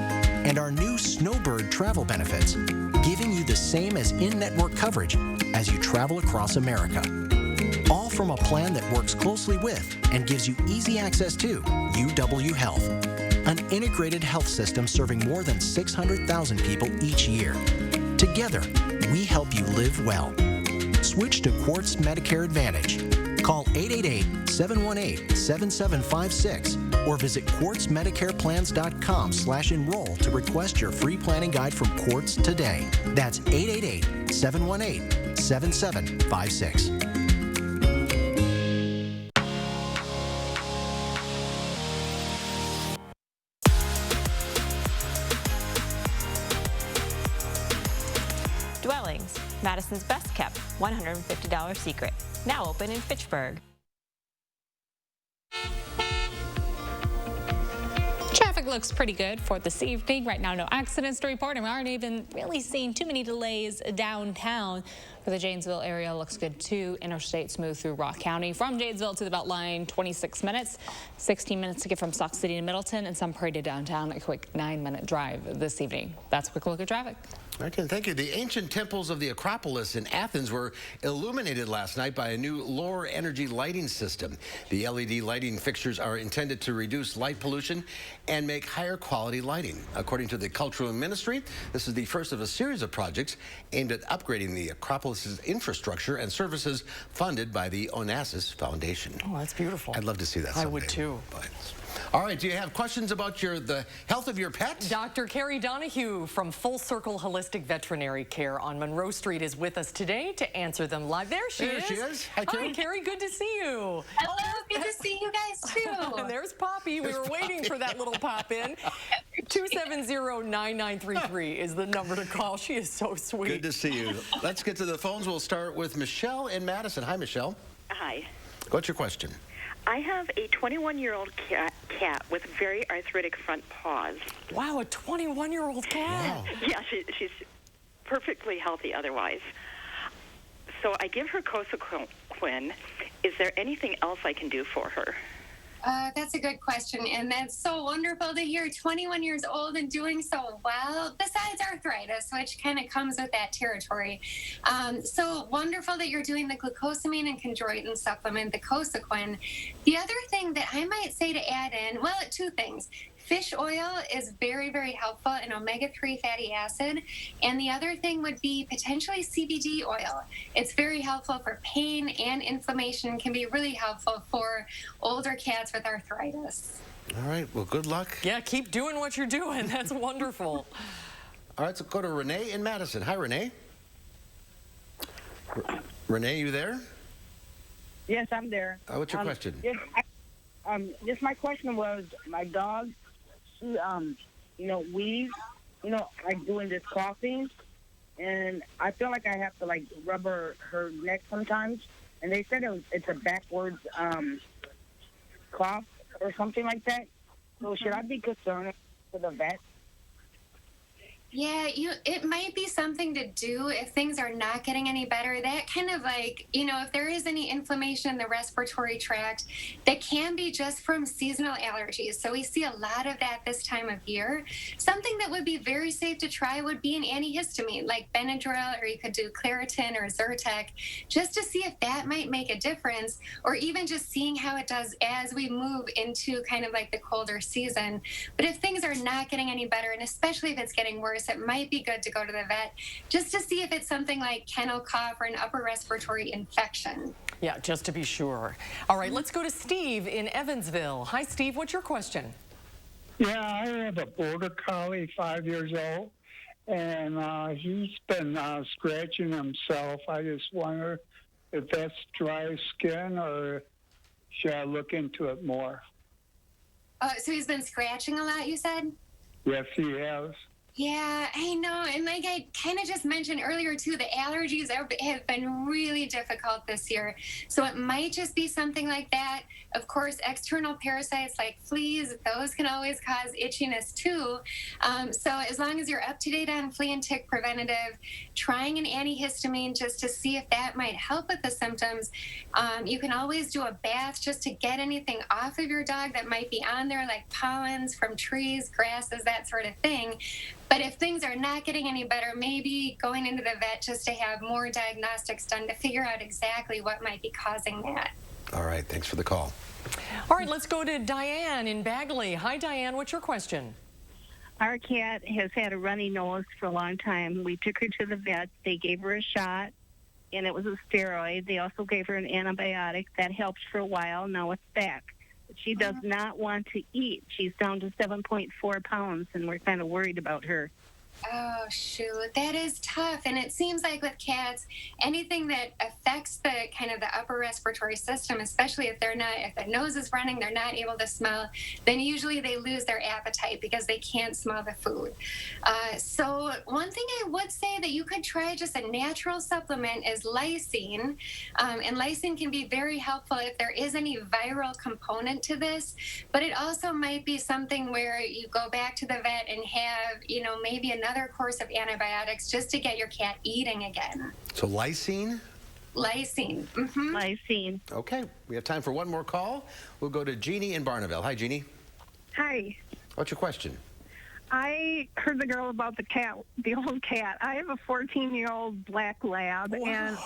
and our new Snowbird travel benefits, giving you the same as in-network coverage as you travel across America. All from a plan that works closely with and gives you easy access to UW Health, an integrated health system serving more than 600,000 people each year. Together, we help you live well. Switch to Quartz Medicare Advantage. Call 888-718-7756 or visit quartzmedicareplans.com/enroll to request your free planning guide from Quartz today. That's 888-718-7756. Dwellings, Madison's best kept $150 secret. Now open in Fitchburg. Traffic looks pretty good for this evening. Right now, no accidents to report, and we aren't even really seeing too many delays downtown. For the Janesville area, looks good too. Interstate smooth through Rock County. From Janesville to the Beltline, 26 minutes. 16 minutes to get from Sauk City to Middleton, and Sun Prairie to downtown. A quick 9-minute drive this evening. That's a quick look at traffic. Okay, thank you. The ancient temples of the Acropolis in Athens were illuminated last night by a new lower energy lighting system. The LED lighting fixtures are intended to reduce light pollution and make higher quality lighting. According to the Cultural Ministry, this is the first of a series of projects aimed at upgrading the Acropolis's infrastructure and services funded by the Onassis Foundation. Oh, that's beautiful. I'd love to see that someday. I would too. But, all right, do you have questions about the health of your pet? Dr. Carrie Donahue from Full Circle Holistic Veterinary Care on Monroe Street is with us today to answer them live. There she is. Hi, Carrie. Hi, Carrie. Good to see you. Hello. Good to see you guys, too. And there's Poppy. We were waiting for that little pop-in. 270-9933 is the number to call. She is so sweet. Good to see you. Let's get to the phones. We'll start with Michelle in Madison. Hi, Michelle. Hi. What's your question? I have a 21-year-old cat with very arthritic front paws. Wow, a 21-year-old cat. Wow. Yeah, she's perfectly healthy otherwise. So I give her Cosequin. Is there anything else I can do for her? That's a good question, and that's so wonderful to hear. 21 years old and doing so well, besides arthritis, which kind of comes with that territory. So wonderful that you're doing the glucosamine and chondroitin supplement, the Cosequin. The other thing that I might say to add in, well, two things. Fish oil is very, very helpful in omega-3 fatty acid. And the other thing would be potentially CBD oil. It's very helpful for pain and inflammation, can be really helpful for older cats with arthritis. All right, well, good luck. Yeah, keep doing what you're doing. That's wonderful. All right, so go to Renee in Madison. Hi, Renee. Renee, you there? Yes, I'm there. What's your question? Just my question was, my dog, she, wheezes, like doing this coughing, and I feel like I have to, like, rub her neck sometimes, and they said it's a backwards cough or something like that. So should I be concerned for the vet? Yeah, it might be something to do if things are not getting any better. That kind of like, if there is any inflammation in the respiratory tract, that can be just from seasonal allergies. So we see a lot of that this time of year. Something that would be very safe to try would be an antihistamine like Benadryl, or you could do Claritin or Zyrtec, just to see if that might make a difference, or even just seeing how it does as we move into kind of like the colder season. But if things are not getting any better, and especially if it's getting worse, it might be good to go to the vet just to see if it's something like kennel cough or an upper respiratory infection. Yeah, just to be sure. All right, let's go to Steve in Evansville. Hi, Steve. What's your question? Yeah, I have a border collie, 5 years old, and he's been scratching himself. I just wonder if that's dry skin, or should I look into it more? So he's been scratching a lot, you said? Yes, he has. Yeah, I know. And like I kind of just mentioned earlier, too, the allergies have been really difficult this year. So it might just be something like that. Of course, external parasites like fleas, those can always cause itchiness, too. So as long as you're up to date on flea and tick preventative, trying an antihistamine just to see if that might help with the symptoms. You can always do a bath just to get anything off of your dog that might be on there, like pollens from trees, grasses, that sort of thing. But if things are not getting any better, maybe going into the vet just to have more diagnostics done to figure out exactly what might be causing that. All right, thanks for the call. All right, let's go to Diane in Bagley. Hi, Diane, what's your question? Our cat has had a runny nose for a long time. We took her to the vet. They gave her a shot, and it was a steroid. They also gave her an antibiotic. That helped for a while. Now it's back. She does not want to eat. She's down to 7.4 pounds, and we're kind of worried about her. Oh, shoot. That is tough. And it seems like with cats, anything that affects the kind of the upper respiratory system, especially if the nose is running, they're not able to smell, then usually they lose their appetite because they can't smell the food. So one thing I would say that you could try just a natural supplement is lysine. And lysine can be very helpful if there is any viral component to this, but it also might be something where you go back to the vet and have, maybe another course of antibiotics just to get your cat eating again. So lysine? Lysine. Mm-hmm. Lysine. Okay, we have time for one more call. We'll go to Jeannie in Barneville. Hi, Jeannie. Hi. What's your question? I heard the girl about the old cat. I have a 14-year-old black lab, and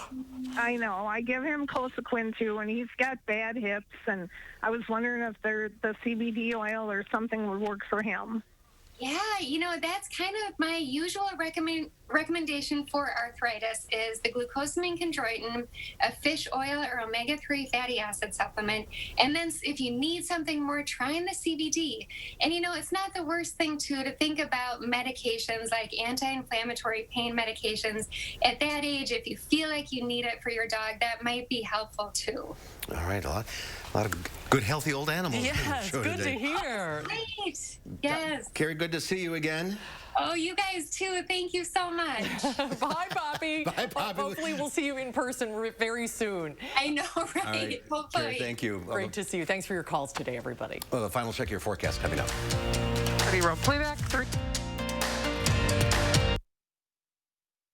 I know I give him Cosequin too, and he's got bad hips, and I was wondering if the CBD oil or something would work for him. Yeah, that's kind of my usual recommendation for arthritis is the glucosamine chondroitin, a fish oil or omega-3 fatty acid supplement. And then if you need something more, try the CBD. And, it's not the worst thing, too, to think about medications like anti-inflammatory pain medications. At that age, if you feel like you need it for your dog, that might be helpful, too. All right, a lot of good, healthy old animals. Yes, good to hear. Great. Yes. Carrie, good to see you again. Oh, you guys too. Thank you so much. Bye, Poppy. Bye, Poppy. Hopefully we'll see you in person very soon. I know, right? All right. Hopefully. Carrie, thank you. Great to see you. Thanks for your calls today, everybody. Well, the final check of your forecast coming up. Ready, roll playback. 3.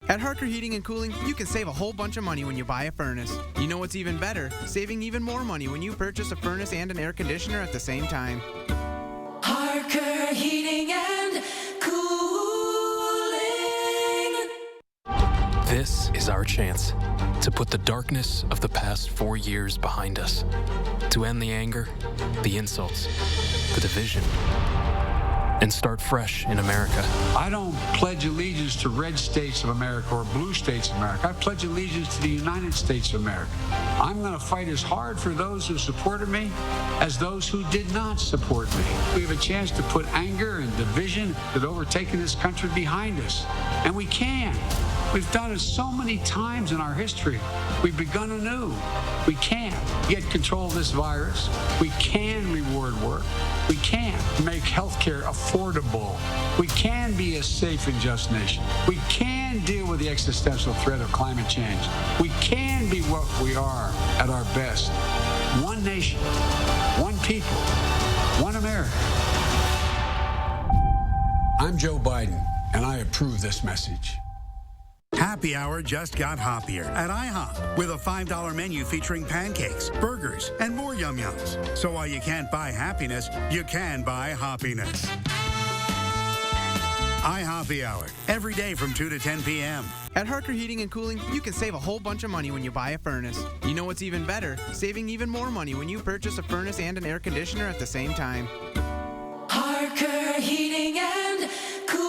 At Harker Heating and Cooling, you can save a whole bunch of money when you buy a furnace. You know what's even better? Saving even more money when you purchase a furnace and an air conditioner at the same time. Harker Heating and Cooling. This is our chance to put the darkness of the past 4 years behind us, to end the anger, the insults, the division, and start fresh in America. I don't pledge allegiance to red states of America or blue states of America. I pledge allegiance to the United States of America. I'm going to fight as hard for those who supported me as those who did not support me. We have a chance to put anger and division that have overtaken this country behind us. And we can. We've done it so many times in our history. We've begun anew. We can get control of this virus. We can reward work. We can make healthcare affordable. We can be a safe and just nation. We can deal with the existential threat of climate change. We can be what we are at our best. One nation, one people, one America. I'm Joe Biden, and I approve this message. Happy Hour just got hoppier at IHOP with a $5 menu featuring pancakes, burgers, and more yum-yums. So while you can't buy happiness, you can buy hoppiness. iHoppy Hour, every day from 2 to 10 p.m. At Harker Heating and Cooling, you can save a whole bunch of money when you buy a furnace. You know what's even better? Saving even more money when you purchase a furnace and an air conditioner at the same time. Harker Heating and Cooling.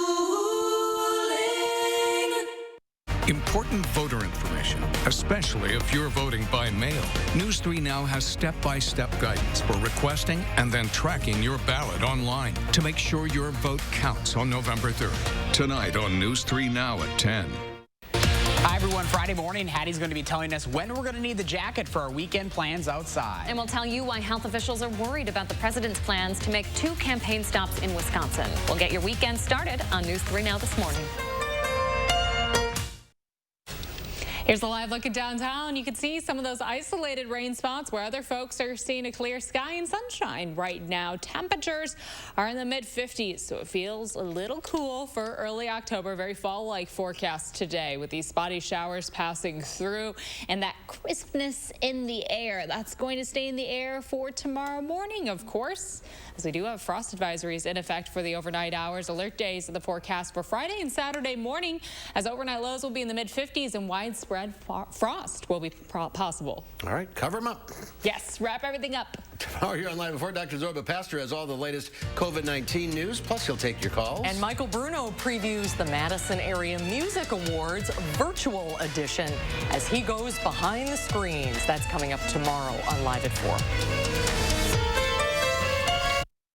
Important voter information, especially if you're voting by mail. News 3 Now has step-by-step guidance for requesting and then tracking your ballot online to make sure your vote counts on November 3rd. Tonight on News 3 Now at 10. Hi, everyone. Friday morning, Hattie's going to be telling us when we're going to need the jacket for our weekend plans outside. And we'll tell you why health officials are worried about the president's plans to make 2 campaign stops in Wisconsin. We'll get your weekend started on News 3 Now this morning. Here's a live look at downtown. You can see some of those isolated rain spots where other folks are seeing a clear sky and sunshine right now. Temperatures are in the mid-50s, so it feels a little cool for early October. Very fall-like forecast today with these spotty showers passing through and that crispness in the air. That's going to stay in the air for tomorrow morning, of course, as we do have frost advisories in effect for the overnight hours. Alert days in the forecast for Friday and Saturday morning, as overnight lows will be in the mid-50s and widespread frost will be possible. All right, cover them up. Yes, wrap everything up. Tomorrow here on Live Before, Dr. Zorba Pastor has all the latest COVID-19 news, plus he'll take your calls. And Michael Bruno previews the Madison Area Music Awards virtual edition as he goes behind the screens. That's coming up tomorrow on Live at 4.